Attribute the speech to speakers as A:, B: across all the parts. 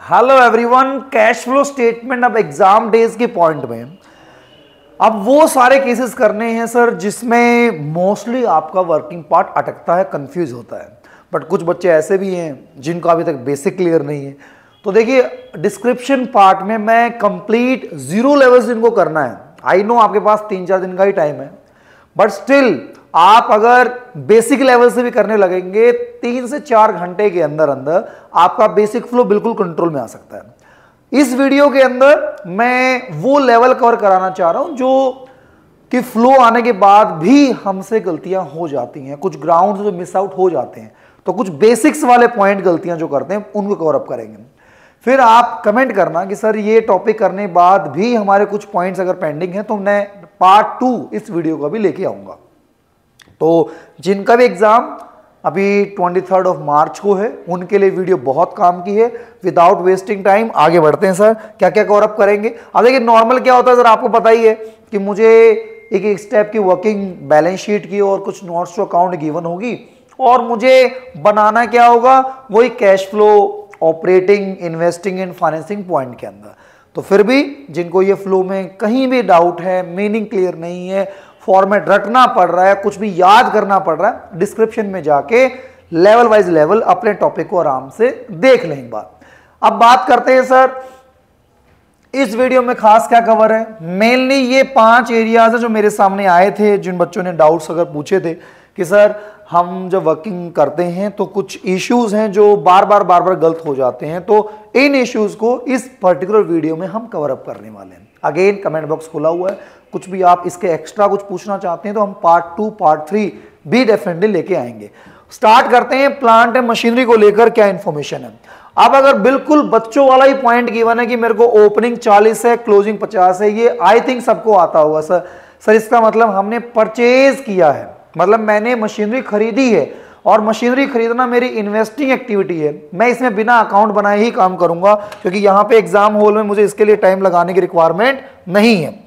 A: Hello everyone, cash flow statement अब exam days के point में अब वो सारे केसेस करने हैं सर जिसमें मोस्टली आपका वर्किंग पार्ट अटकता है, कंफ्यूज होता है। बट कुछ बच्चे ऐसे भी हैं जिनको अभी तक बेसिक क्लियर नहीं है। तो देखिए, डिस्क्रिप्शन पार्ट में मैं कंप्लीट जीरो लेवल से इनको करना है। आई नो आपके पास 3-4 दिन का ही टाइम है, बट स्टिल आप अगर बेसिक लेवल से भी करने लगेंगे 3 से 4 घंटे के अंदर अंदर आपका बेसिक फ्लो बिल्कुल कंट्रोल में आ सकता है। इस वीडियो के अंदर मैं वो लेवल कवर कराना चाह रहा हूं जो कि फ्लो आने के बाद भी हमसे गलतियां हो जाती हैं, कुछ ग्राउंड जो मिस आउट हो जाते हैं, तो कुछ बेसिक्स वाले पॉइंट गलतियां जो करते हैं उनको कवर अप करेंगे। फिर आप कमेंट करना कि सर ये टॉपिक करने बाद भी हमारे कुछ पॉइंट्स अगर पेंडिंग है तो मैं पार्ट 2 इस वीडियो का भी लेके आऊंगा। तो जिनका भी एग्जाम अभी 23 ऑफ मार्च को है उनके लिए वीडियो बहुत काम की है। विदाउट वेस्टिंग टाइम आगे बढ़ते हैं सर, क्या क्या कवर अप करेंगे। अब देखिए, नॉर्मल क्या होता है सर, आपको पता ही है कि मुझे एक एक स्टेप की वर्किंग बैलेंस शीट की और कुछ नोट्स टू अकाउंट गिवन होगी और मुझे बनाना क्या होगा, वही cash flow, operating, investing and financing point के अंदर। तो फिर भी जिनको ये फ्लो में कहीं भी डाउट है, मीनिंग क्लियर नहीं है, फॉर्मेट रटना पड़ रहा है, कुछ भी याद करना पड़ रहा है, डिस्क्रिप्शन में जाके लेवल वाइज लेवल अपने टॉपिक को आराम से देख लें एक बार। अब बात करते हैं सर इस वीडियो में खास क्या कवर है। मेनली ये 5 एरियाज है जो मेरे सामने आए थे, जिन बच्चों ने डाउट्स अगर पूछे थे कि सर हम जब वर्किंग करते हैं तो कुछ इश्यूज हैं जो बार बार गलत हो जाते हैं, तो इन इश्यूज को इस पर्टिकुलर वीडियो में हम कवर अप करने वाले हैं। अगेन कमेंट बॉक्स खुला हुआ है, कुछ भी आप इसके एक्स्ट्रा कुछ पूछना चाहते हैं तो हम पार्ट 2 पार्ट 3 भी डेफिनेटली लेके आएंगे। स्टार्ट करते हैं प्लांट एंड मशीनरी को लेकर क्या इंफॉर्मेशन है। अब अगर बिल्कुल बच्चों वाला ही पॉइंट गिवन है कि मेरे को ओपनिंग 40 है, क्लोजिंग 50 है, ये आई थिंक सबको आता होगा सर इसका मतलब हमने परचेज किया है, मतलब मैंने मशीनरी खरीदी है और मशीनरी खरीदना मेरी इन्वेस्टिंग एक्टिविटी है। मैं इसमें बिना अकाउंट बनाए ही काम करूंगा क्योंकि यहां पे एग्जाम हॉल में मुझे इसके लिए टाइम लगाने की रिक्वायरमेंट नहीं है।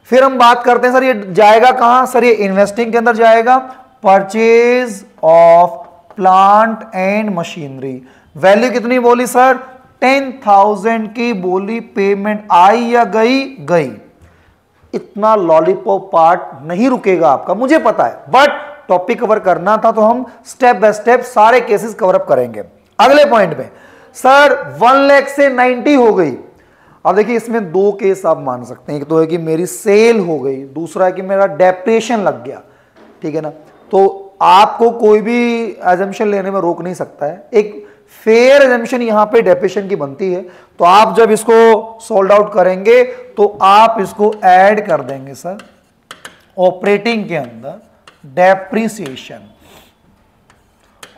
A: फिर हम बात करते हैं सर ये जाएगा कहां, सर ये इन्वेस्टिंग के अंदर जाएगा। Purchase of plant and machinery, value कितनी बोली सर, 10,000 की बोली। पेमेंट आई या गई। इतना लॉलीपॉप पार्ट नहीं रुकेगा आपका, मुझे पता है, बट टॉपिक कवर करना था तो हम स्टेप बाय स्टेप सारे केसेस कवर अप करेंगे। अगले पॉइंट में सर 1 लाख से 90 हो गई। अब देखिए, इसमें 2 केस आप मान सकते हैं, एक तो है कि मेरी सेल हो गई, दूसरा है कि मेरा डेप्रिसिएशन लग गया, ठीक है ना। तो आपको कोई भी एजम्पशन लेने में रोक नहीं सकता है, एक फेयर एजम्पशन यहां पे डेप्रिसिएशन की बनती है। तो आप जब इसको सोल्ड आउट करेंगे तो आप इसको ऐड कर देंगे सर ऑपरेटिंग के अंदर डेप्रिसिएशन,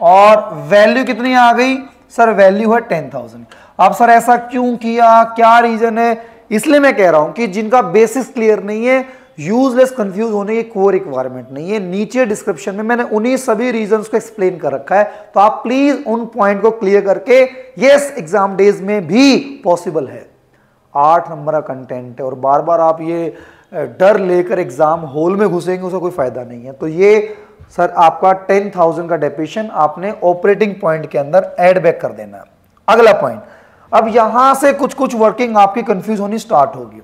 A: और वैल्यू कितनी आ गई सर, वैल्यू है 10,000। अब सर ऐसा क्यों किया, क्या रीजन है, इसलिए मैं कह रहा हूं कि जिनका बेसिस क्लियर नहीं है, यूजलेस कंफ्यूज होने की कोई रिक्वायरमेंट नहीं है। नीचे डिस्क्रिप्शन में मैंने उन्हीं सभी रीजंस को एक्सप्लेन कर रखा है, तो आप प्लीज उन पॉइंट को क्लियर करके, यस एग्जाम डेज में भी पॉसिबल है। 8 नंबर का कंटेंट है और बार बार आप ये डर लेकर एग्जाम हॉल में घुसेंगे, उसका कोई फायदा नहीं है। तो ये सर आपका 10,000 का डेप्रिसिएशन आपने ऑपरेटिंग पॉइंट के अंदर एड बैक कर देना है। अगला पॉइंट, अब यहां से कुछ वर्किंग आपकी कंफ्यूज होनी स्टार्ट होगी।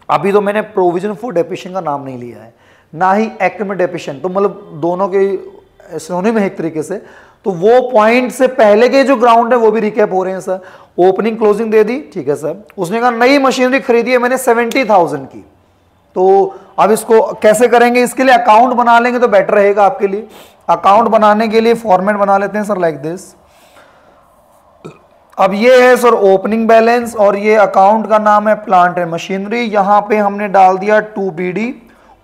A: अभी तो मैंने प्रोविजन फॉर डेप्रिसिएशन का नाम नहीं लिया है, ना ही एक्ट में डेप्रिसिएशन, तो मतलब दोनों के सिनोनिम है एक तरीके से। तो वो पॉइंट से पहले के जो ग्राउंड है वो भी रिकैप हो रहे हैं सर। ओपनिंग क्लोजिंग दे दी, ठीक है सर। उसने कहा नई मशीनरी खरीदी है मैंने 70,000 की, तो अब इसको कैसे करेंगे, इसके लिए अकाउंट बना लेंगे तो बेटर रहेगा आपके लिए। अकाउंट बनाने के लिए फॉर्मेट बना लेते हैं सर लाइक दिस। अब ये है सर ओपनिंग बैलेंस और ये अकाउंट का नाम है प्लांट एंड मशीनरी। यहां पे हमने डाल दिया 2BD।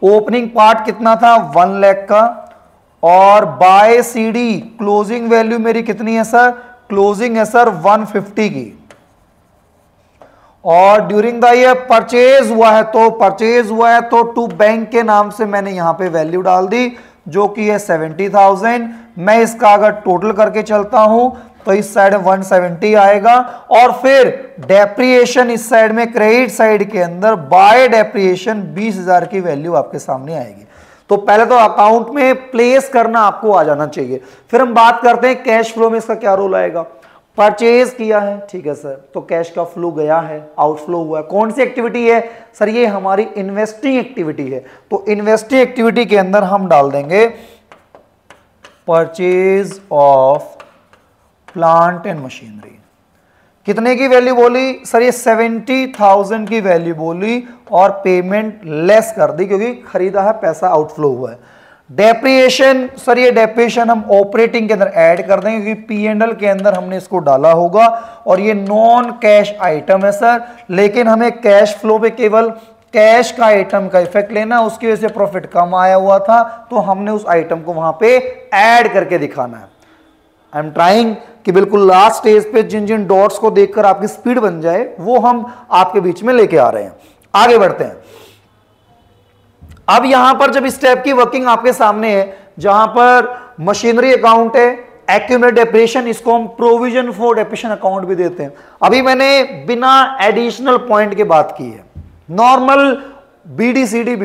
A: ओपनिंग पार्ट कितना था, 1 लाख का, और बाय CD क्लोजिंग वैल्यू मेरी कितनी है सर, क्लोजिंग है सर 150 की, और ड्यूरिंग द ईयर परचेज हुआ है तो टू बैंक के नाम से मैंने यहां पे वैल्यू डाल दी जो कि है 70,000। मैं इसका अगर टोटल करके चलता हूं तो इस साइड में 170 आएगा, और फिर डेप्रिसिएशन इस साइड में क्रेडिट साइड के अंदर बाय डेप्रिसिएशन 20,000 की वैल्यू आपके सामने आएगी। तो पहले तो अकाउंट में प्लेस करना आपको आ जाना चाहिए। फिर हम बात करते हैं कैश फ्लो में इसका क्या रोल आएगा। परचेज किया है, ठीक है सर, तो कैश का फ्लो गया है, आउटफ्लो हुआ है। कौन सी एक्टिविटी है सर? ये हमारी इन्वेस्टिंग एक्टिविटी है। तो इन्वेस्टिंग एक्टिविटी के अंदर हम डाल देंगे purchase of plant and machinery. कितने की वैल्यू बोली सर? ये 70,000 की वैल्यू बोली और पेमेंट लेस कर दी क्योंकि खरीदा है, पैसा आउटफ्लो हुआ है। डेप्रिएशन सर, ये डेप्रिएशन हम ऑपरेटिंग के अंदर ऐड कर देंगे क्योंकि P&L के अंदर हमने इसको डाला होगा और ये नॉन कैश आइटम है सर, लेकिन हमें कैश फ्लो पे केवल कैश का आइटम का इफेक्ट लेना, उसकी वजह से प्रॉफिट कम आया हुआ था तो हमने उस आइटम को वहां पे ऐड करके दिखाना है। आई एम ट्राइंग कि बिल्कुल लास्ट स्टेज पे जिन जिन डॉट्स को देखकर आपकी स्पीड बन जाए वो हम आपके बीच में लेके आ रहे हैं। आगे बढ़ते हैं। अब यहां पर जब इस स्टेप की वर्किंग आपके सामने है, जहां पर मशीनरी अकाउंट है, एक्यूमुलेटेड डेप्रिसिएशन, इसको हम प्रोविजन फॉर डेप्रिसिएशन अकाउंट भी देते हैं। अभी मैंने बिना एडिशनल पॉइंट के बात की है, नॉर्मल बीडीसीडी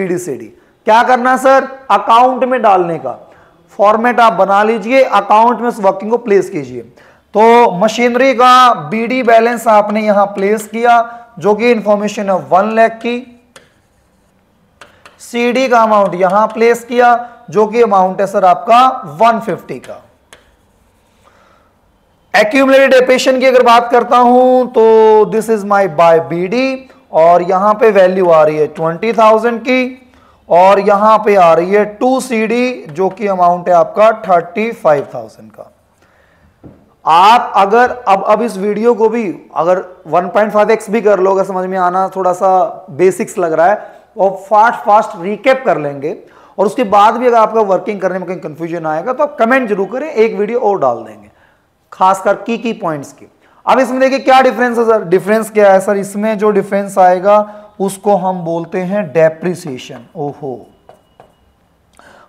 A: क्या करना सर? अकाउंट में डालने का फॉर्मेट आप बना लीजिए, अकाउंट में उस वर्किंग को प्लेस कीजिए। तो मशीनरी का बीडी बैलेंस आपने यहां प्लेस किया जो कि इंफॉर्मेशन है 1 लाख की, सीडी का अमाउंट यहां प्लेस किया जो कि अमाउंट है सर आपका 150 का। एक्यूमुलेटेड डेप्रिसिएशन की अगर बात करता हूं तो this is my by BD और यहां पे वैल्यू आ रही है 20,000 की और यहां पे आ रही है 2 सीडी जो कि अमाउंट है आपका 35,000 का। आप अगर अब इस वीडियो को भी अगर 1.5x भी कर लो, अगर समझ में आना थोड़ा सा बेसिक्स लग रहा है, और फास्ट रिकेप कर लेंगे और उसके बाद भी अगर आपका वर्किंग करने में कहीं कंफ्यूजन आएगा तो आप कमेंट जरूर करें, एक वीडियो और डाल देंगे खासकर की पॉइंट्स की। अब इसमें देखिए क्या डिफरेंस है सर? डिफरेंस क्या है सर? इसमें जो डिफरेंस आएगा उसको हम बोलते हैं डेप्रिसिएशन। ओहो,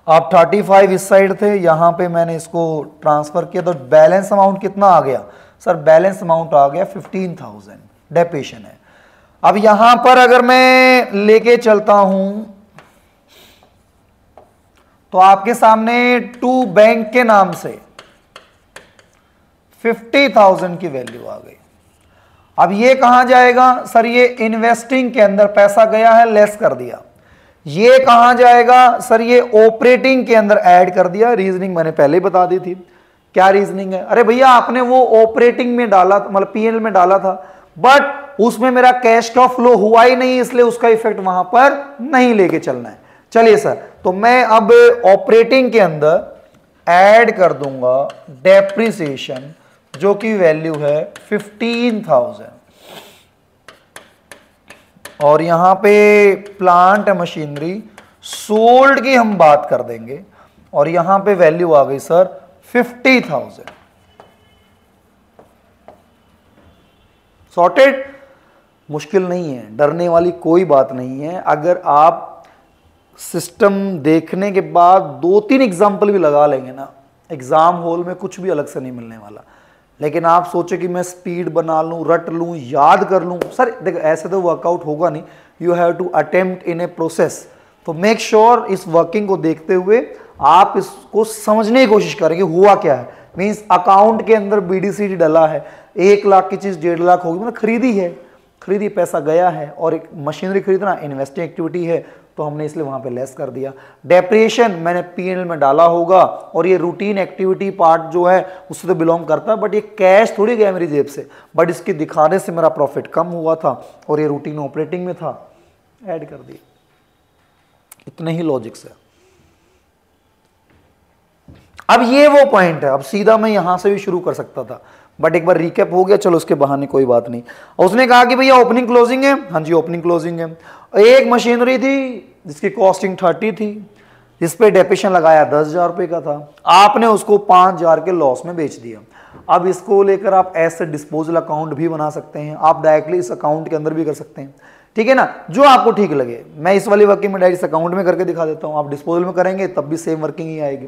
A: आप 35 इस साइड थे, यहां पे मैंने इसको ट्रांसफर किया तो बैलेंस अमाउंट कितना आ गया सर? बैलेंस अमाउंट आ गया 15,000 डेप्रिसिएशन है। अब यहां पर अगर मैं लेके चलता हूं तो आपके सामने टू बैंक के नाम से 50,000 की वैल्यू आ गई। अब ये कहां जाएगा सर? ये इन्वेस्टिंग के अंदर पैसा गया है, लेस कर दिया। ये कहां जाएगा सर? ये ऑपरेटिंग के अंदर ऐड कर दिया। रीजनिंग मैंने पहले ही बता दी थी। क्या रीजनिंग है? अरे भैया आपने वो ऑपरेटिंग में डाला, मतलब P&L में डाला था, बट उसमें मेरा कैश का फ्लो हुआ ही नहीं, इसलिए उसका इफेक्ट वहां पर नहीं लेके चलना है। चलिए सर, तो मैं अब ऑपरेटिंग के अंदर ऐड कर दूंगा डेप्रिसिएशन जो कि वैल्यू है 15,000 और यहां पे प्लांट मशीनरी सोल्ड की हम बात कर देंगे और यहां पे वैल्यू आ गई सर 50,000। सॉर्टेड? मुश्किल नहीं है, डरने वाली कोई बात नहीं है। अगर आप सिस्टम देखने के बाद 2-3 एग्जाम्पल भी लगा लेंगे ना, एग्जाम हॉल में कुछ भी अलग से नहीं मिलने वाला। लेकिन आप सोचे कि मैं स्पीड बना लूं, रट लूं, याद कर लूं, सर देखो ऐसे तो वर्कआउट होगा नहीं। You have to attempt in a process. तो मेक श्योर इस वर्किंग को देखते हुए आप इसको समझने की कोशिश करेंगे हुआ क्या है। मीन्स अकाउंट के अंदर बीडीसीडी डला है, 1 लाख की चीज 1.5 लाख होगी, मतलब खरीदी है, खरीदी पैसा गया है और एक मशीनरी खरीदना इन्वेस्टिंग एक्टिविटी है तो हमने इसलिए वहां पे लेस कर दिया। डेप्रिसिएशन मैंने P&L में डाला होगा और ये रूटीन एक्टिविटी पार्ट जो है उससे तो बिलोंग करता है, बट ये कैश थोड़ी गया मेरी जेब से, बट इसके दिखाने से मेरा प्रॉफिट कम हुआ था और ये रूटीन ऑपरेटिंग में था, ऐड कर दिया। इतने ही लॉजिक से। अब ये वो पॉइंट है, अब सीधा मैं यहां से भी शुरू कर सकता था बट एक बार रिकैप हो गया, चलो उसके बहाने कोई बात नहीं। और उसने कहा कि भैया ओपनिंग क्लोजिंग है, हाँ जी ओपनिंग क्लोजिंग है। एक मशीनरी थी जिसकी कॉस्टिंग 30 थी, जिस पे डेप्रिसिएशन लगाया 10,000 रुपए का था, आपने उसको 5,000 के लॉस में बेच दिया। अब इसको लेकर आप एसेट डिस्पोजल अकाउंट भी बना सकते हैं, आप डायरेक्टली इस अकाउंट के अंदर भी कर सकते हैं, ठीक है ना, जो आपको ठीक लगे। मैं इस वाली वर्किंग में डायरेक्ट अकाउंट में करके दिखा देता हूं, आप डिस्पोजल में करेंगे तब भी सेम वर्किंग ही आएगी।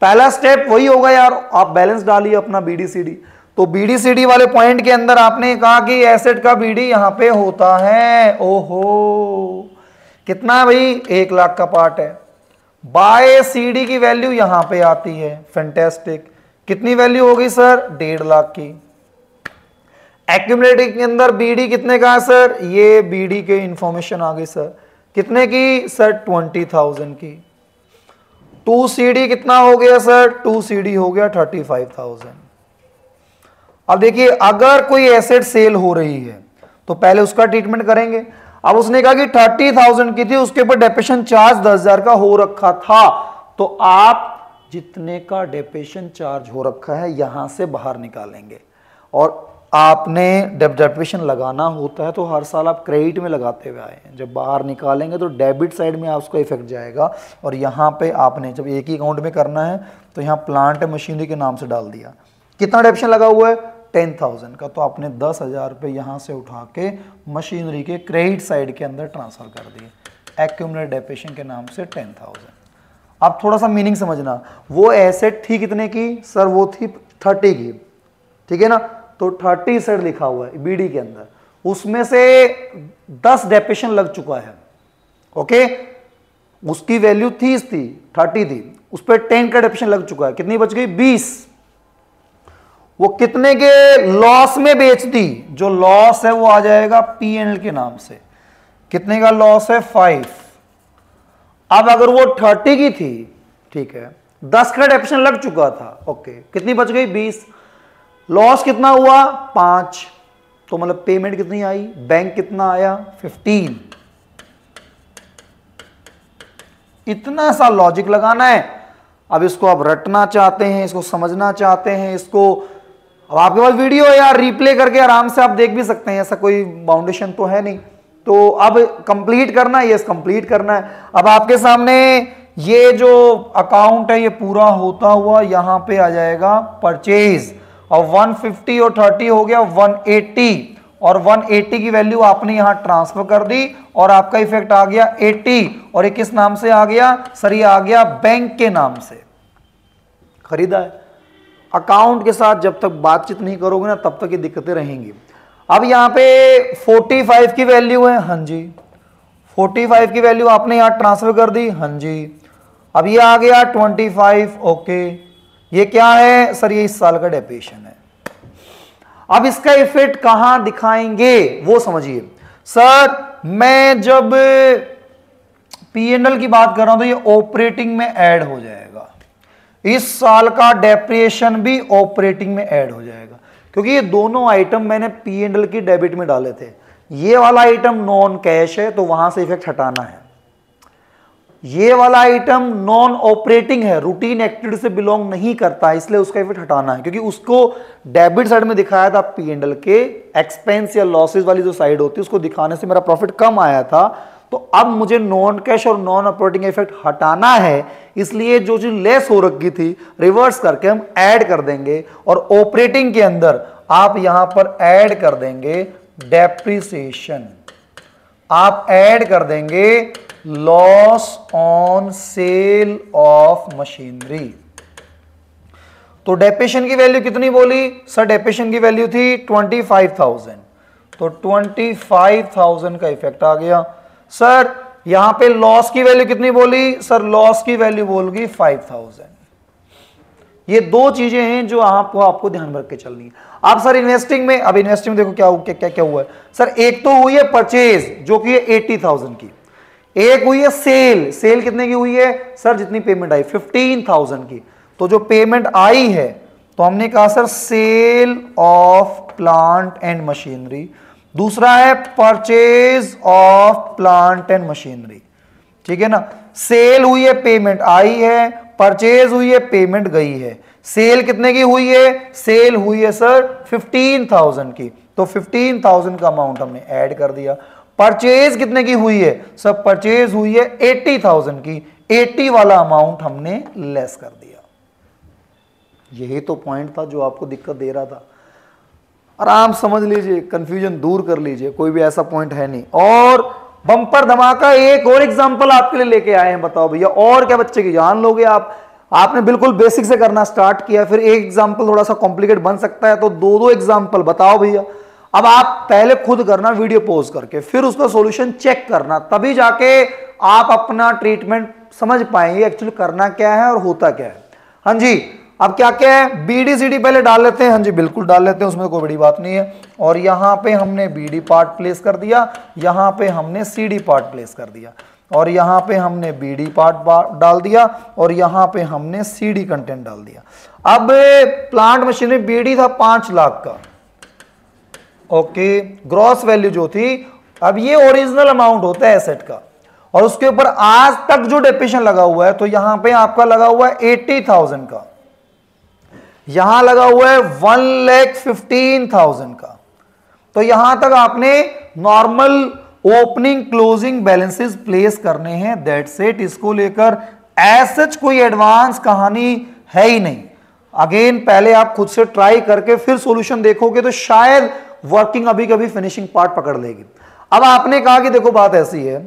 A: पहला स्टेप वही होगा यार, आप बैलेंस डालिए अपना बीडीसीडी। तो बीडीसीडी वाले पॉइंट के अंदर आपने कहा कि एसेट का बीडी यहां पे होता है, ओहो कितना है भाई, 1 लाख का पार्ट है। बाय सीडी की वैल्यू यहां पे आती है, फैंटास्टिक। कितनी वैल्यू होगी सर? 1.5 लाख की। एक्यूमुलेटिव के अंदर बीडी कितने का है सर, ये बीडी के इंफॉर्मेशन आ गई सर, कितने की सर 20,000 की। 2CD कितना हो गया सर, 2CD हो गया 35,000। अब देखिए अगर कोई एसेट सेल हो रही है तो पहले उसका ट्रीटमेंट करेंगे। अब उसने कहा कि 30,000 की थी, उसके ऊपर डेप्रिसिएशन चार्ज 10,000 का हो रखा था, तो आप जितने का डेप्रिसिएशन चार्ज हो रखा है यहां से बाहर निकालेंगे। और आपने डेप्रिसिएशन लगाना होता है तो हर साल आप क्रेडिट में लगाते हुए आए हैं, जब बाहर निकालेंगे तो डेबिट साइड में आपका इफेक्ट जाएगा। और यहाँ पे आपने जब एक ही अकाउंट में करना है तो यहाँ प्लांट मशीनरी के नाम से डाल दिया। कितना डेप्रिसिएशन लगा हुआ है 10,000 का, तो आपने 10,000 रुपये यहाँ से उठा के मशीनरी के क्रेडिट साइड के अंदर ट्रांसफर कर दिए एक्यूमुलेटेड डेप्रिसिएशन के नाम से 10,000। अब थोड़ा सा मीनिंग समझना, वो एसेट थी कितने की सर, वो थी 30 की, ठीक है ना, तो 30 सेट लिखा हुआ है बीडी के अंदर, उसमें से 10 डेप्रिसिएशन लग चुका है, ओके, उसकी वैल्यू 30 थी, उस पर 10 का डेप्रिसिएशन लग चुका है, कितनी बच गई 20। वो कितने के लॉस में बेच दी, जो लॉस है वो आ जाएगा P&L के नाम से, कितने का लॉस है 5। अब अगर वो 30 की थी, ठीक है, 10 का डेप्रिसिएशन लग चुका था, ओके, कितनी बच गई 20, लॉस कितना हुआ 5, तो मतलब पेमेंट कितनी आई, बैंक कितना आया 15। इतना सा लॉजिक लगाना है। अब इसको आप रटना चाहते हैं, इसको समझना चाहते हैं, इसको अब आपके पास वीडियो है यार, रिप्ले करके आराम से आप देख भी सकते हैं, ऐसा कोई बाउंडेशन तो है नहीं। तो अब कंप्लीट करना है, यस कंप्लीट करना है। अब आपके सामने ये जो अकाउंट है ये पूरा होता हुआ यहां पे आ जाएगा परचेज, और 150 और 30 हो गया 180, और 180 की वैल्यू आपने यहां ट्रांसफर कर दी और आपका इफेक्ट आ गया 80, और ये किस नाम से आ गया सर, ये आ गया बैंक के नाम से खरीदा है। अकाउंट के साथ जब तक बातचीत नहीं करोगे ना तब तक ये दिक्कतें रहेंगी। अब यहां पे 45 की वैल्यू है, हाँ जी, 45 की वैल्यू आपने यहां ट्रांसफर कर दी, हाँ जी। अब ये आ गया 25, ओके, ये क्या है सर, ये इस साल का डेप्रिसिएशन है। अब इसका इफेक्ट कहां दिखाएंगे वो समझिए सर। मैं जब P&L की बात कर रहा हूं तो ये ऑपरेटिंग में ऐड हो जाएगा, इस साल का डेप्रिसिएशन भी ऑपरेटिंग में ऐड हो जाएगा, क्योंकि ये दोनों आइटम मैंने P&L की डेबिट में डाले थे। ये वाला आइटम नॉन कैश है तो वहां से इफेक्ट हटाना है, ये वाला आइटम नॉन ऑपरेटिंग है, रूटीन एक्टिविटी से बिलोंग नहीं करता, इसलिए उसका इफेक्ट हटाना है, क्योंकि उसको डेबिट साइड में दिखाया था P&L के एक्सपेंस या लॉसेस वाली जो साइड होती है उसको दिखाने से मेरा प्रॉफिट कम आया था। तो अब मुझे नॉन कैश और नॉन ऑपरेटिंग इफेक्ट हटाना है, इसलिए जो चीज लेस हो रखी थी रिवर्स करके हम ऐड कर देंगे, और ऑपरेटिंग के अंदर आप यहां पर ऐड कर देंगे डेप्रिसिएशन, आप ऐड कर देंगे loss on sale of machinery. तो डेप्रिसिएशन की वैल्यू कितनी बोली सर, डेप्रिसिएशन की वैल्यू थी 25,000, तो 25,000 का इफेक्ट आ गया। सर यहां पे लॉस की वैल्यू कितनी बोली सर, लॉस की वैल्यू बोल गई 5,000। ये दो चीजें हैं जो आपको ध्यान रख के चलनी है। आप सर इन्वेस्टिंग में, अब इन्वेस्टिंग में देखो क्या हुआ है सर, एक तो हुई है परचेज जो कि है 80,000 की, एक हुई है सेल कितने की हुई है सर, जितनी पेमेंट आई 15,000 की। तो जो पेमेंट आई है तो हमने कहा sir sale of plant and machinery, दूसरा है purchase of plant and machinery, ठीक है ना। सेल हुई है पेमेंट आई है, परचेज हुई है पेमेंट गई है। सेल कितने की हुई है, सेल हुई है सर 15,000 की, तो 15,000 का अमाउंट हमने ऐड कर दिया। परचेज कितने की हुई है सर, परचेज हुई है 80,000 की, 80 वाला अमाउंट हमने लेस कर दिया। यही तो पॉइंट था जो आपको दिक्कत दे रहा था। आराम समझ लीजिए, कंफ्यूजन दूर कर लीजिए, कोई भी ऐसा पॉइंट है नहीं। और बम्पर धमाका एक और एग्जांपल आपके लिए लेके आए हैं, बताओ भैया और क्या बच्चे की जान लोगे आप। आपने बिल्कुल बेसिक से करना स्टार्ट किया, फिर एक एग्जांपल थोड़ा सा कॉम्प्लिकेट बन सकता है, तो दो एग्जांपल बताओ भैया। अब आप पहले खुद करना वीडियो पॉज करके, फिर उसका सॉल्यूशन चेक करना, तभी जाके आप अपना ट्रीटमेंट समझ पाएंगे एक्चुअली करना क्या है और होता क्या है। हाँ जी, अब क्या क्या है, बीडी सीडी पहले डाल लेते हैं। हाँ जी बिल्कुल डाल लेते हैं, उसमें कोई बड़ी बात नहीं है। और यहां पे हमने बीडी पार्ट प्लेस कर दिया, यहां पे हमने सीडी पार्ट प्लेस कर दिया, और यहां पे हमने बीडी पार्ट डाल दिया, और यहां पे हमने सीडी कंटेंट डाल दिया। अब प्लांट मशीनरी बीडी था 5 लाख का, ओके, ग्रॉस वैल्यू जो थी। अब ये ओरिजिनल अमाउंट होता है एसेट का, और उसके ऊपर आज तक जो डेप्रिसिएशन लगा हुआ है, तो यहां पे आपका लगा हुआ है 80,000 का, यहां लगा हुआ है 1,15,000 का। तो यहां तक आपने normal opening closing balances place करने हैं, दैट्स इट। इसको लेकर एज सच कोई एडवांस कहानी है ही नहीं। अगेन पहले आप खुद से ट्राई करके फिर सॉल्यूशन देखोगे तो शायद वर्किंग अभी कभी फिनिशिंग पार्ट पकड़ लेगी। अब आपने कहा कि देखो बात ऐसी है,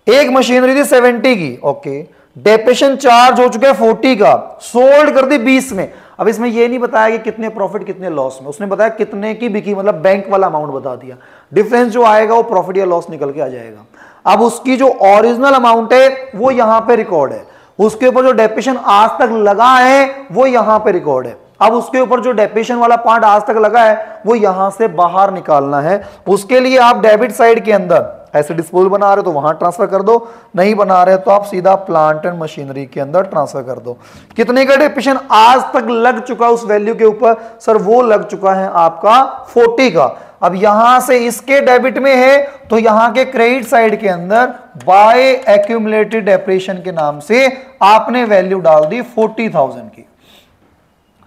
A: एक मशीनरी थी 70 की, ओके, डेप्रिसिएशन चार्ज हो चुका है 40 का, सोल्ड कर दी 20 में। अब इसमें यह नहीं बताया कि कितने प्रॉफिट कितने लॉस में, उसने बताया कितने की बिकी, मतलब बैंक वाला अमाउंट बता दिया। डिफरेंस जो आएगा वो प्रॉफिट या लॉस निकल के आ जाएगा। अब उसकी जो ओरिजिनल अमाउंट है वो यहां पे रिकॉर्ड है, उसके ऊपर जो डेप्रिसिएशन आज तक लगा है वो यहां पे रिकॉर्ड है। अब उसके ऊपर जो डेप्रिसिएशन वाला पार्ट आज तक लगा है वो यहां से बाहर निकालना है। उसके लिए आप डेबिट साइड के अंदर ऐसे डिस्पोजल बना रहे हो तो वहां ट्रांसफर कर दो, नहीं बना रहे तो आप सीधा प्लांट एंड मशीनरी के अंदर ट्रांसफर कर दो। कितने का डेप्रिसिएशन आज तक लग चुका उस वैल्यू के ऊपर, सर वो लग चुका है आपका 40 का। अब यहां से इसके डेबिट में है तो यहां के क्रेडिट साइड के अंदर बाय एक्यूमुलेटेड डेप्रिसिएशन के नाम से आपने वैल्यू डाल दी 40,000 की।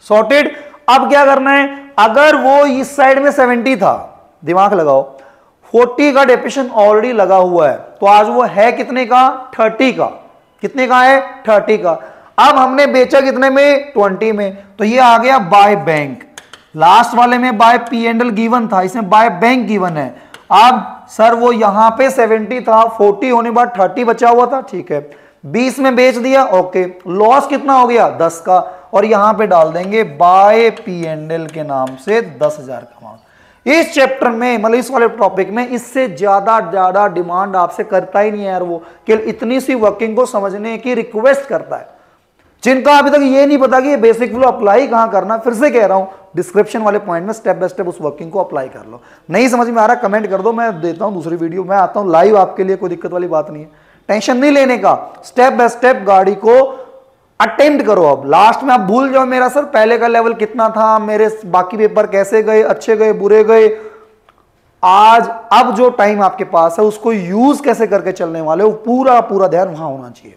A: सॉर्टेड। अब क्या करना है, अगर वो इस साइड में 70 था, दिमाग लगाओ, 40 का डेप्रिसिएशन ऑलरेडी लगा हुआ है, तो आज वो है कितने का, 30 का। कितने का है, 30 का। अब हमने बेचा कितने में, 20 में, तो ये आ गया बाय बैंक। लास्ट वाले में by P and L given था, इसमें बाय बैंक गिवन है। अब सर वो यहां पे 70 था, 40 होने बाद 30 बचा हुआ था, ठीक है, 20 में बेच दिया, ओके, लॉस कितना हो गया, 10 का, और यहां पे डाल देंगे बाय पी एंड एल के नाम से 10,000 का अमाउंट। इस चैप्टर में, मतलब इस वाले टॉपिक में, इससे ज्यादा डिमांड आपसे करता ही नहीं है यार, वो केवल इतनी सी वर्किंग को समझने की रिक्वेस्ट करता है। जिनका अभी तक ये नहीं पता कि ये बेसिक फ्लो अप्लाई कहां करना, फिर से कह रहा हूं, डिस्क्रिप्शन वाले पॉइंट में स्टेप बाय स्टेप उस वर्किंग को अप्लाई कर लो। नहीं समझ में आ रहा कमेंट कर दो, मैं देता हूं दूसरी वीडियो, मैं आता हूं लाइव आपके लिए, कोई दिक्कत वाली बात नहीं है, टेंशन नहीं लेने का। स्टेप बाय स्टेप गाड़ी को अटेम्प्ट करो। अब लास्ट में आप भूल जाओ मेरा सर पहले का लेवल कितना था, मेरे बाकी पेपर कैसे गए, अच्छे गए बुरे गए। आज अब जो टाइम आपके पास है उसको यूज कैसे करके चलने वाले हो, पूरा ध्यान वहां होना चाहिए।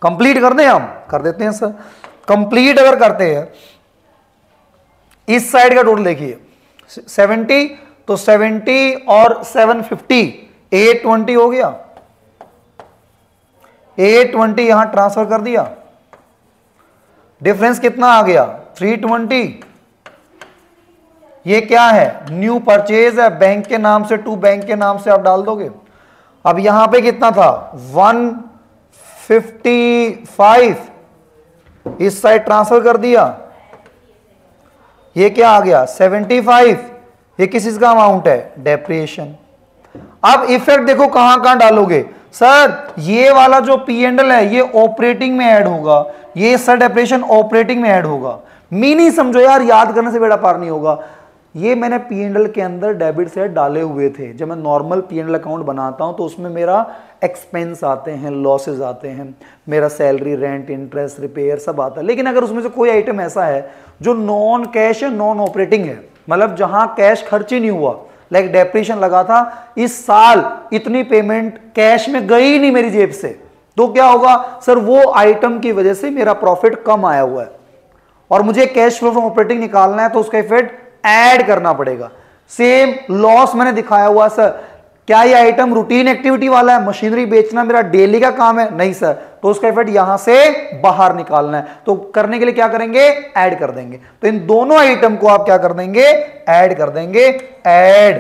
A: कंप्लीट कर दें, हम कर देते हैं सर। कंप्लीट अगर करते हैं, इस साइड का टोटल देखिए 70, तो 70 और 750 820 हो गया, 820 यहां ट्रांसफर कर दिया, डिफरेंस कितना आ गया 320। ये क्या है, न्यू परचेज है, बैंक के नाम से, टू बैंक के नाम से आप डाल दोगे। अब यहां पे कितना था 155, इस साइड ट्रांसफर कर दिया, ये क्या आ गया 75, ये किस चीज का अमाउंट है, डेप्रिसिएशन। अब इफेक्ट देखो कहां कहां डालोगे, सर ये वाला जो पी एंड एल है ये ऑपरेटिंग में ऐड होगा, ये सर डेप्रिसिएशन ऑपरेटिंग में ऐड होगा। मीनिंग समझो यार, याद करने से बेड़ा पार नहीं होगा। ये मैंने पी एंड एल के अंदर डेबिट साइड डाले हुए थे। जब मैं normal P and L account बनाता हूं तो उसमें मेरा एक्सपेंस आते हैं, लॉसेज आते हैं, मेरा सैलरी, रेंट, इंटरेस्ट, रिपेयर सब आता है। लेकिन अगर उसमें से कोई आइटम ऐसा है जो नॉन कैश है, नॉन ऑपरेटिंग है, मतलब जहां कैश खर्च ही नहीं हुआ, लाइक डेप्रिसिएशन लगा था, इस साल इतनी पेमेंट कैश में गई नहीं मेरी जेब से, तो क्या होगा सर, वो आइटम की वजह से मेरा प्रॉफिट कम आया हुआ है और मुझे कैश फ्लो फ्रॉम ऑपरेटिंग निकालना है, तो उसका इफेक्ट ऐड करना पड़ेगा। सेम लॉस मैंने दिखाया हुआ, सर क्या ये आइटम रूटीन एक्टिविटी वाला है, मशीनरी बेचना मेरा डेली का काम है, नहीं सर, तो उसका इफेक्ट यहां से बाहर निकालना है। तो करने के लिए क्या करेंगे, ऐड कर देंगे। तो इन दोनों आइटम को आप क्या कर देंगे, ऐड कर देंगे। Add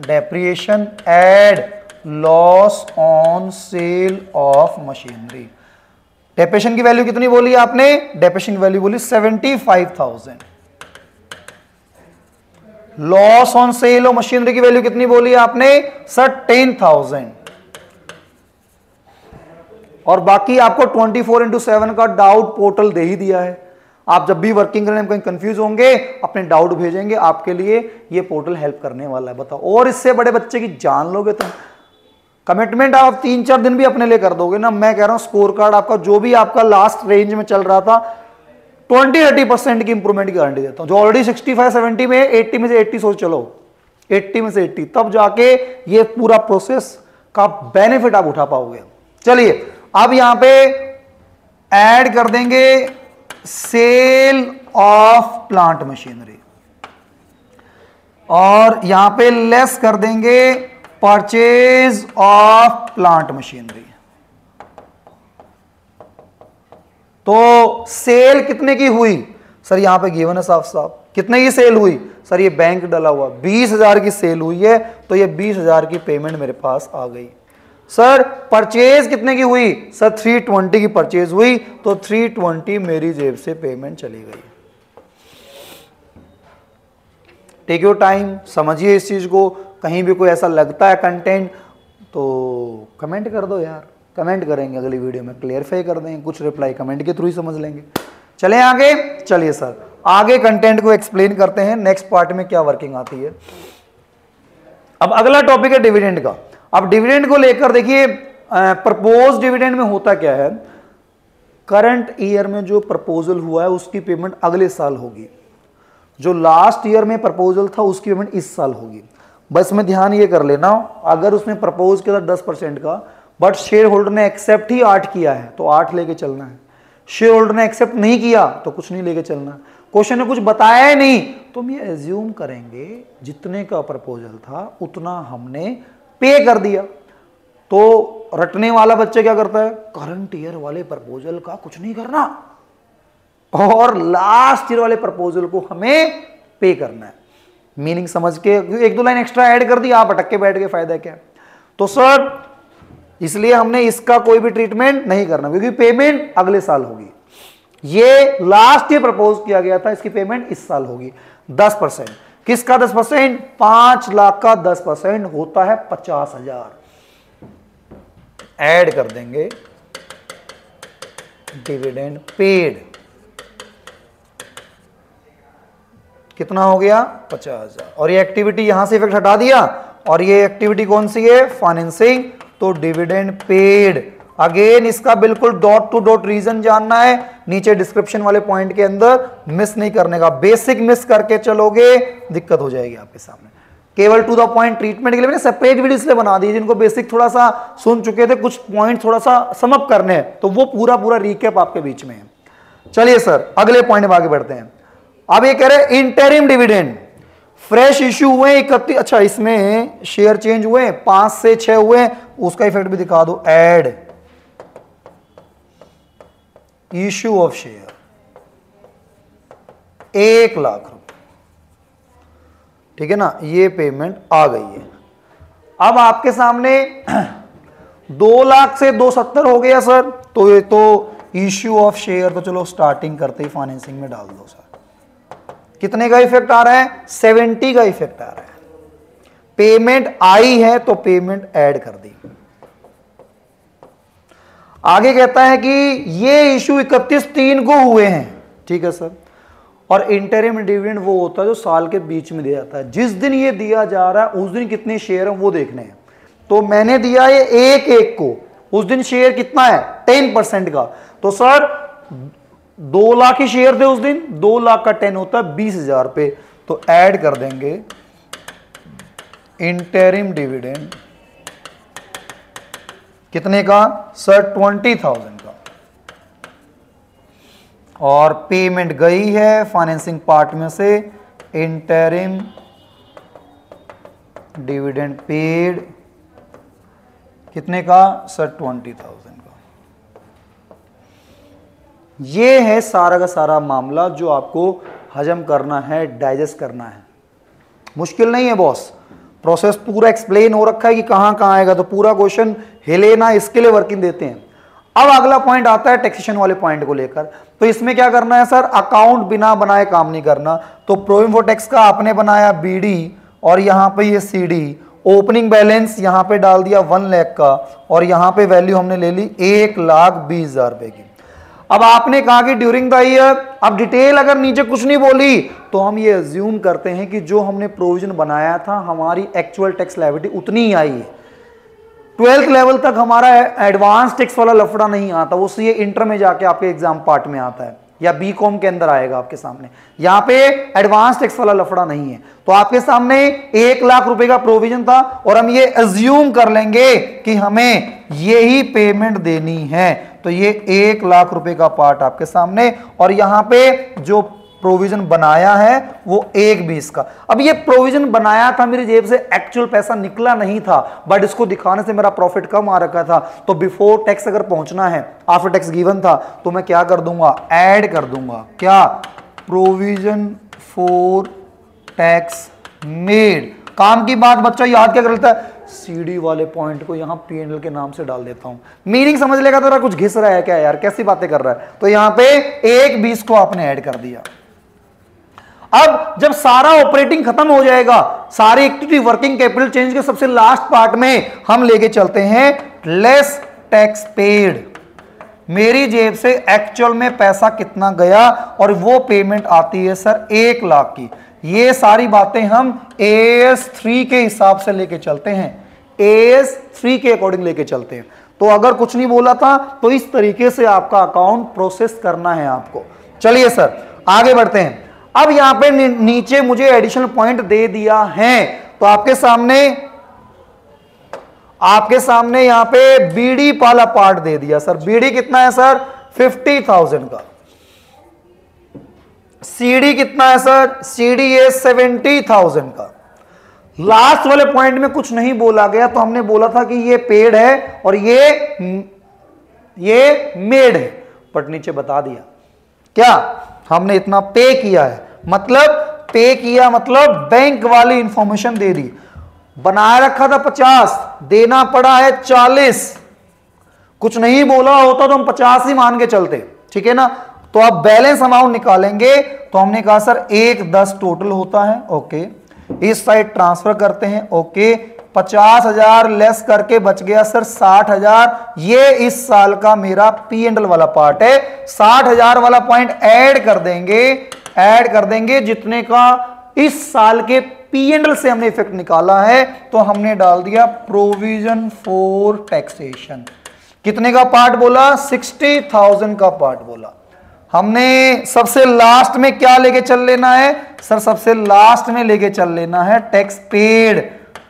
A: depreciation, add loss on sale of machinery. Depreciation की वैल्यू कितनी बोली आपने, डेप्रिसिएशन की वैल्यू बोली 75,000। Loss on sale of machinery की वैल्यू कितनी बोली आपने सर, 10,000। और बाकी आपको 24/7 का डाउट पोर्टल दे ही दिया है। आप जब भी वर्किंग करने में कहीं कंफ्यूज होंगे अपने डाउट भेजेंगे, आपके लिए ये पोर्टल हेल्प करने वाला है। बताओ, और इससे बड़े बच्चे की जान लोगे तुम। कमिटमेंट आप 3-4 दिन भी अपने लिए कर दोगे ना, मैं कह रहा हूं स्कोर कार्ड आपका जो भी आपका लास्ट रेंज में चल रहा था 20-30% की इंप्रूवमेंट की गारंटी देता हूं। जो ऑलरेडी 65-70 में 80 में से 80 सोच चलो, 80 में से 80, तब जाके ये पूरा प्रोसेस का बेनिफिट आप उठा पाओगे। चलिए अब यहां पे ऐड कर देंगे सेल ऑफ प्लांट मशीनरी और यहां पे लेस कर देंगे परचेज ऑफ प्लांट मशीनरी। तो सेल कितने की हुई सर, यहां पे गिवन है साफ साफ, कितने की सेल हुई सर, ये बैंक डाला हुआ 20,000 की सेल हुई है, तो ये 20,000 की पेमेंट मेरे पास आ गई। सर परचेज कितने की हुई सर, 320 की परचेज हुई, तो 320 मेरी जेब से पेमेंट चली गई। टेक योर टाइम, समझिए इस चीज को। कहीं भी कोई ऐसा लगता है कंटेंट तो कमेंट कर दो यार, कमेंट करेंगे अगली वीडियो में क्लियरफाई कर देंगे, कुछ रिप्लाई कमेंट के थ्रू ही समझ लेंगे। चलें आगे, चलिए सर आगे कंटेंट को एक्सप्लेन करते हैं, नेक्स्ट पार्ट में क्या वर्किंग आती है। अब अगला टॉपिक है डिविडेंड का। अब डिविडेंड को लेकर देखिए, प्रपोज डिविडेंड में होता क्या है, करंट ईयर में जो प्रपोजल हुआ है उसकी पेमेंट अगले साल होगी, जो लास्ट ईयर में प्रपोजल था उसकी पेमेंट इस साल होगी। बस में ध्यान ये कर लेना, अगर उसने प्रपोज किया था 10% का, बट शेयर होल्डर ने एक्सेप्ट ही 8 किया है तो 8 लेके चलना है। शेयर होल्डर ने एक्सेप्ट नहीं किया तो कुछ नहीं लेके चलना। क्वेश्चन ने कुछ बताया ही नहीं तो हम ये एज्यूम करेंगे जितने का प्रपोजल था उतना हमने पे कर दिया। तो रटने वाला बच्चा क्या करता है, करंट ईयर वाले प्रपोजल का कुछ नहीं करना और लास्ट ईयर वाले प्रपोजल को हमें पे करना है। मीनिंग समझ के, एक दो लाइन एक्स्ट्रा ऐड कर दी, आप अटक के बैठ के फायदा क्या। तो सर इसलिए हमने इसका कोई भी ट्रीटमेंट नहीं करना क्योंकि पेमेंट अगले साल होगी। ये लास्ट ईयर प्रपोज किया गया था, इसकी पेमेंट इस साल होगी 10%। किसका 10%, 5 लाख का 10% होता है 50,000। ऐड कर देंगे डिविडेंड पेड, कितना हो गया 50,000। और ये एक्टिविटी यहां से इफेक्ट हटा दिया, और ये एक्टिविटी कौन सी है, फाइनेंसिंग, तो डिविडेंड पेड। अगेन इसका बिल्कुल डॉट टू डॉट रीजन जानना है, नीचे डिस्क्रिप्शन वाले पॉइंट के अंदर मिस नहीं करने का। बेसिक मिस करके चलोगे दिक्कत हो जाएगी आपके सामने। केवल टू द पॉइंट ट्रीटमेंट के लिए मैंने सेपरेट वीडियो इसलिए बना दी, जिनको बेसिक थोड़ा सा सुन चुके थे, कुछ पॉइंट थोड़ा सा समअप करने हैं, तो वो पूरा रिकैप आपके बीच में है। चलिए सर अगले पॉइंट में आगे बढ़ते हैं। अब ये कह रहे इंटरिम डिविडेंड, फ्रेश इश्यू हुए 31, अच्छा इसमें शेयर चेंज हुए 5 से 6 हुए, उसका इफेक्ट भी दिखा दो। Add issue of share 1 lakh रुपए, ठीक है ना, ये पेमेंट आ गई है। अब आपके सामने 2 लाख से 270 हो गया सर, तो ये तो इश्यू ऑफ शेयर तो चलो स्टार्टिंग करते ही फाइनेंसिंग में डाल दो सर। कितने का इफेक्ट आ रहा है, 70 का इफेक्ट आ रहा है। पेमेंट आई है तो पेमेंट ऐड कर दी। आगे कहता है कि ये इशू 31/3 को हुए हैं, ठीक है सर। और इंटरिम डिविडेंड वो होता है जो साल के बीच में दिया जाता है, जिस दिन ये दिया जा रहा है उस दिन कितने शेयर हैं वो देखने हैं। तो मैंने दिया ये 1/1 को, उस दिन शेयर कितना है 10% का, तो सर 2 लाख ही शेयर थे उस दिन, 2 लाख का 10 होता है 20,000 पे, तो ऐड कर देंगे इंटरिम डिविडेंड कितने का सर 20,000 का, और पेमेंट गई है फाइनेंसिंग पार्ट में से। इंटरिम डिविडेंड पेड कितने का सर 20,000 का। ये है सारा का सारा मामला जो आपको हजम करना है, डाइजेस्ट करना है। मुश्किल नहीं है बॉस, प्रोसेस पूरा एक्सप्लेन हो रखा है कि कहां कहां आएगा, तो पूरा क्वेश्चन हिले ना, इसके लिए वर्किंग देते हैं। अब अगला पॉइंट आता है टैक्सेशन वाले पॉइंट को लेकर। तो इसमें क्या करना है सर, अकाउंट बिना बनाए काम नहीं करना। तो प्रोविजन फॉर टैक्स का आपने बनाया बीडी और यहां पे ये सीडी, ओपनिंग बैलेंस यहां पे डाल दिया 1 लाख का, और यहां पे वैल्यू हमने ले ली 1,20,000 रुपए की। अब आपने कहा कि ड्यूरिंग द ईयर, अब डिटेल अगर नीचे कुछ नहीं बोली तो हम ये अज्यूम करते हैं कि जो हमने प्रोविजन बनाया था हमारी एक्चुअल टैक्स लायबिलिटी उतनी ही आई है। 12th लेवल तक हमारा एडवांस टैक्स वाला लफड़ा नहीं आता, वो सीए इंटर में जाके आपके एग्जाम पार्ट में आता है या बीकॉम के अंदर आएगा आपके सामने। यहां पे एडवांस टैक्स वाला लफड़ा नहीं है। तो आपके सामने 1 लाख रुपए का प्रोविजन था और हम ये अज्यूम कर लेंगे कि हमें यही पेमेंट देनी है, तो ये 1 लाख रुपए का पार्ट आपके सामने, और यहां पे जो प्रोविजन बनाया है वो 1,20 का। अब ये प्रोविजन बनाया था मेरी जेब से, एक्चुअल पैसा निकला नहीं था, बट इसको दिखाने से मेरा प्रॉफिट कम आ रखा था। तो बिफोर टैक्स अगर पहुंचना है, आफ्टर टैक्स गिवन था, तो मैं क्या कर दूंगा, ऐड कर दूंगा क्या, प्रोविजन फॉर टैक्स मेड। काम की बात बच्चा याद क्या कर लेता है, सीडी वाले पॉइंट को यहां पीएनएल के नाम से डाल देता हूं, मीनिंग समझ लेगा। तो कुछ घिस रहा है क्या यार, कैसी बातें कर रहा है। तो यहां पे 1,20 को आपने ऐड कर दिया। अब जब सारा ऑपरेटिंग खत्म हो जाएगा, सारी एक्टिविटी वर्किंग कैपिटल चेंज के सबसे लास्ट पार्ट में हम लेके चलते हैं लेस टैक्स पेड। मेरी जेब से एक्चुअल में पैसा कितना गया, और वो पेमेंट आती है सर 1 लाख की। ये सारी बातें हम AS3 के हिसाब से लेके चलते हैं, AS3 के अकॉर्डिंग लेके चलते हैं। तो अगर कुछ नहीं बोला था तो इस तरीके से आपका अकाउंट प्रोसेस करना है आपको। चलिए सर आगे बढ़ते हैं। अब यहां पे नीचे मुझे एडिशनल पॉइंट दे दिया है, तो आपके सामने यहां पे बीडी वाला पार्ट दे दिया। सर बीडी कितना है सर, 50,000 का। सीडी कितना है सर, सीडी है 70,000 का। लास्ट वाले पॉइंट में कुछ नहीं बोला गया, तो हमने बोला था कि ये पेड है और ये मेड है, बट नीचे बता दिया क्या, हमने इतना पे किया है। मतलब पे किया मतलब बैंक वाली इंफॉर्मेशन दे दी। बनाया रखा था 50, देना पड़ा है 40। कुछ नहीं बोला होता तो हम 50 ही मान के चलते, ठीक है ना। तो अब बैलेंस अमाउंट निकालेंगे, तो हमने कहा सर 1,10 टोटल होता है, ओके। इस साइड ट्रांसफर करते हैं, ओके। 50,000 लेस करके बच गया सर 60,000। ये इस साल का मेरा P&L वाला पार्ट है। 60,000 वाला पॉइंट ऐड कर देंगे जितने का इस साल के P&L से हमने इफेक्ट निकाला है, तो हमने डाल दिया प्रोविजन फॉर टैक्सेशन। कितने का पार्ट बोला, 60,000 का पार्ट बोला। हमने सबसे लास्ट में क्या लेके चल लेना है सर, सबसे लास्ट में लेके चल लेना है टैक्स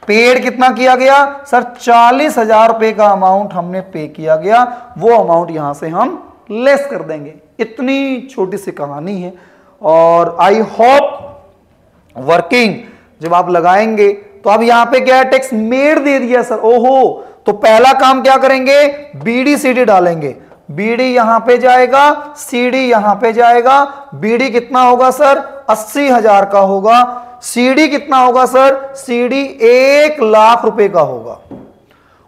A: पेड कितना किया गया सर, 40,000 रुपए का अमाउंट हमने पे किया गया। वो अमाउंट यहां से हम लेस कर देंगे। इतनी छोटी सी कहानी है, और आई होप वर्किंग जब आप लगाएंगे तो अब यहां पे क्या है, टैक्स मेड दे दिया सर। ओहो, तो पहला काम क्या करेंगे, बीडी सीडी डालेंगे। बीडी यहां पे जाएगा, सीडी यहां पे जाएगा। बीडी कितना होगा सर, 80,000 का होगा। सीडी कितना होगा सर, सीडी 1 लाख रुपए का होगा।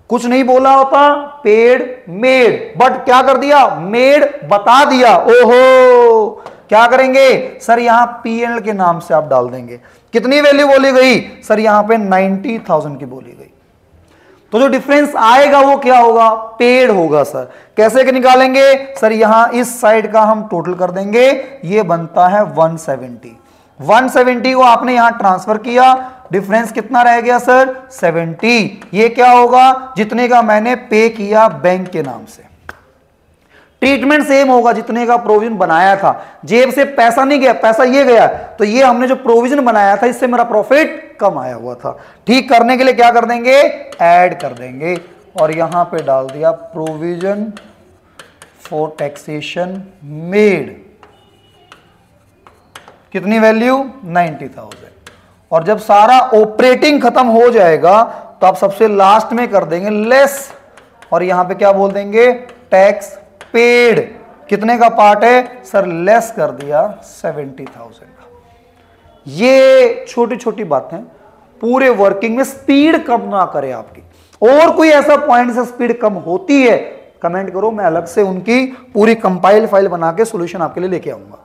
A: कुछ नहीं बोला होता, पेड मेड, बट क्या कर दिया, मेड बता दिया। ओहो, क्या करेंगे सर, यहां P&L के नाम से आप डाल देंगे। कितनी वैल्यू बोली गई सर, यहां पे 90,000 की बोली गई। तो जो डिफरेंस आएगा वो क्या होगा, पेड होगा सर। कैसे के निकालेंगे सर, यहां इस साइड का हम टोटल कर देंगे, ये बनता है 170 को आपने यहां ट्रांसफर किया, डिफरेंस कितना रह गया सर, 70। ये क्या होगा, जितने का मैंने पे किया बैंक के नाम से। ट्रीटमेंट सेम होगा, जितने का प्रोविजन बनाया था। जेब से पैसा नहीं गया, पैसा ये गया, तो ये हमने जो प्रोविजन बनाया था इससे मेरा प्रॉफिट कम आया हुआ था। ठीक करने के लिए क्या कर देंगे, ऐड कर देंगे, और यहां पे डाल दिया प्रोविजन फॉर टैक्सेशन मेड। कितनी वैल्यू, 90,000। और जब सारा ऑपरेटिंग खत्म हो जाएगा तो आप सबसे लास्ट में कर देंगे लेस, और यहां पे क्या बोल देंगे, टैक्स पेड। कितने का पार्ट है सर, लेस कर दिया 70,000 का। ये छोटी छोटी बातें पूरे वर्किंग में स्पीड कम ना करे आपकी। और कोई ऐसा पॉइंट से स्पीड कम होती है कमेंट करो, मैं अलग से उनकी पूरी कंपाइल फाइल बना के सॉल्यूशन आपके लिए लेके आऊंगा।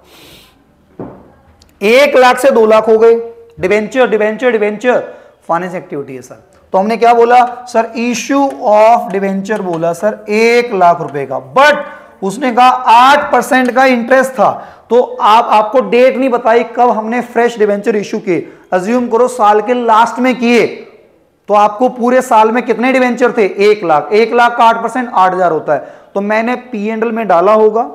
A: 1 लाख से 2 लाख हो गए, डिवेंचर फाइनेंस एक्टिविटी है सर। तो हमने क्या बोला सर, इश्यू ऑफ डिवेंचर बोला सर 1 लाख रुपए का, बट उसने कहा 8% का इंटरेस्ट था। तो आपको डेट नहीं बताई कब हमने फ्रेश डिवेंचर इश्यू किए, अज्यूम करो साल के लास्ट में किए, तो आपको पूरे साल में कितने डिवेंचर थे, 1 लाख। 1 लाख का 8% 8,000 होता है। तो मैंने P&L में डाला होगा,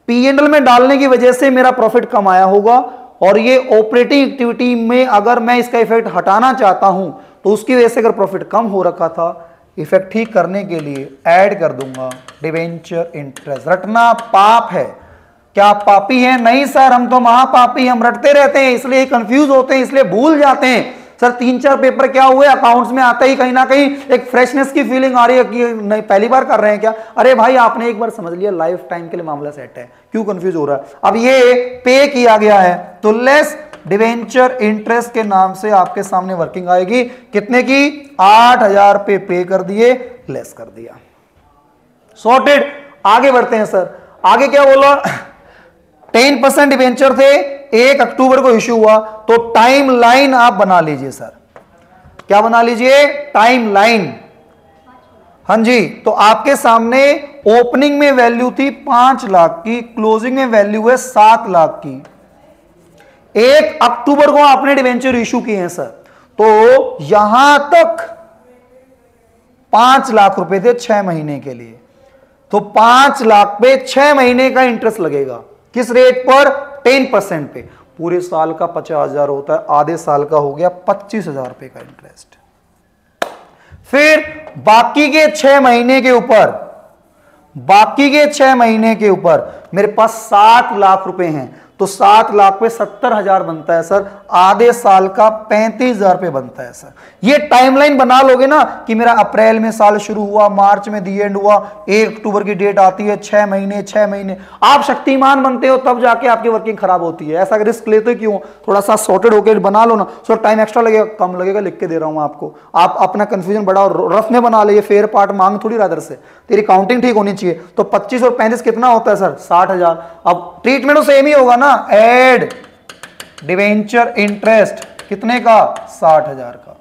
A: P&L में डालने की वजह से मेरा प्रॉफिट कम आया होगा, और ये ऑपरेटिंग एक्टिविटी में अगर मैं इसका इफेक्ट हटाना चाहता हूं तो उसकी वजह से अगर प्रॉफिट कम हो रखा था, इफेक्ट ठीक करने के लिए ऐड कर दूंगा डिवेंचर इंटरेस्ट। रटना पाप है, क्या आप पापी हैं? नहीं सर, हम तो महापापी, हम रटते रहते हैं इसलिए कंफ्यूज होते हैं, इसलिए भूल जाते हैं। सर 3-4 पेपर क्या हुए, अकाउंट्स में आते ही कहीं ना कहीं एक फ्रेशनेस की फीलिंग आ रही है कि नहीं पहली बार कर रहे हैं क्या। अरे भाई आपने एक बार समझ लिया, लाइफ टाइम के लिए मामला सेट है, क्यों कंफ्यूज हो रहा है। अब ये पे किया गया है तो लेस डिवेंचर इंटरेस्ट के नाम से आपके सामने वर्किंग आएगी, कितने की, 8,000 पे कर दिए, लेस कर दिया, सॉर्टेड। आगे बढ़ते हैं सर, आगे क्या बोला, 10% डिवेंचर थे, 1 अक्टूबर को इश्यू हुआ, तो टाइम लाइन आप बना लीजिए सर, क्या बना लीजिए, टाइम लाइन। हाँ जी, तो आपके सामने ओपनिंग में वैल्यू थी 5 लाख की, क्लोजिंग में वैल्यू है 7 लाख की। 1 अक्टूबर को आपने डिवेंचर इश्यू किए हैं सर, तो यहां तक 5 लाख रुपए थे 6 महीने के लिए, तो 5 लाख पे 6 महीने का इंटरेस्ट लगेगा, किस रेट पर, 10% पे। पूरे साल का 50,000 होता है, आधे साल का हो गया 25,000 रुपए का इंटरेस्ट। फिर बाकी के 6 महीने के ऊपर, बाकी के 6 महीने के ऊपर मेरे पास 7 लाख रुपए हैं, तो 7 लाख पे 70,000 बनता है सर, आधे साल का 35,000 रुपए बनता है सर। ये टाइमलाइन बना लोगे ना कि मेरा अप्रैल में साल शुरू हुआ, मार्च में दी एंड हुआ, 1 अक्टूबर की डेट आती है, 6 महीने 6 महीने, आप शक्तिमान बनते हो तब जाके आपकी वर्किंग खराब होती है। ऐसा रिस्क लेते क्यों, थोड़ा सा सॉर्टेड होकर बना लो ना। सो टाइम एक्स्ट्रा लगेगा, कम लगेगा, लिख के दे रहा हूं आपको, आप अपना कंफ्यूजन बढ़ाओ, रफ में बना ले, फेयर पार्ट मांग थोड़ी रादर से, तेरी काउंटिंग ठीक होनी चाहिए। तो 25 और 35 कितना होता है सर, 60,000। अब ट्रीटमेंट तो सेम ही होगा ना, एड डिवेंचर इंटरेस्ट कितने का, 60,000 का,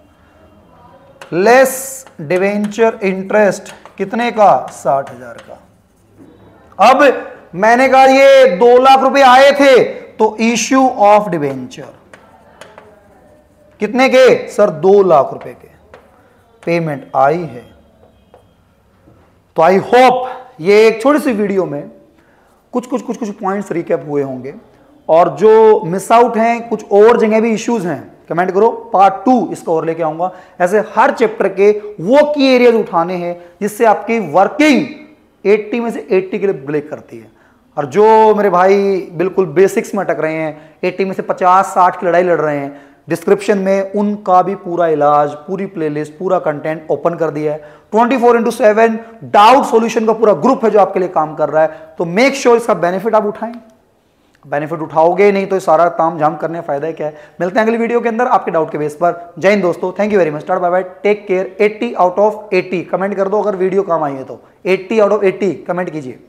A: लेस डिवेंचर इंटरेस्ट कितने का, 60,000 का। अब मैंने कहा ये 2 लाख रुपए आए थे, तो इश्यू ऑफ डिवेंचर कितने के सर, 2 लाख रुपए के पेमेंट आई है। तो आई होप ये एक छोटी सी वीडियो में कुछ पॉइंट्स रिकैप हुए होंगे, और जो मिस आउट हैं, कुछ और जगह भी इश्यूज हैं, कमेंट करो, पार्ट 2 इसका और लेके आऊंगा। ऐसे हर चैप्टर के वो की एरियाज उठाने हैं जिससे आपकी वर्किंग 80 में से 80 के लिए ब्रेक करती है। और जो मेरे भाई बिल्कुल बेसिक्स में अटक रहे हैं, 80 में से 50-60 की लड़ाई लड़ रहे हैं, डिस्क्रिप्शन में उनका भी पूरा इलाज, पूरी प्लेलिस्ट, पूरा कंटेंट ओपन कर दिया है। 24/7 डाउट सॉल्यूशन का पूरा ग्रुप है जो आपके लिए काम कर रहा है। तो मेक श्योर इसका बेनिफिट आप उठाएं, बेनिफिट उठाओगे नहीं तो सारा ताम झाम करने का फायदा है क्या है। मिलते हैं अगली वीडियो के अंदर आपके डाउट के बेस पर। जय हिंद दोस्तों, thank you very much, tata bye bye, take care. 80 out of 80 comment कर दो अगर वीडियो काम आई है तो, 80 आउट ऑफ 80 कमेंट कीजिए।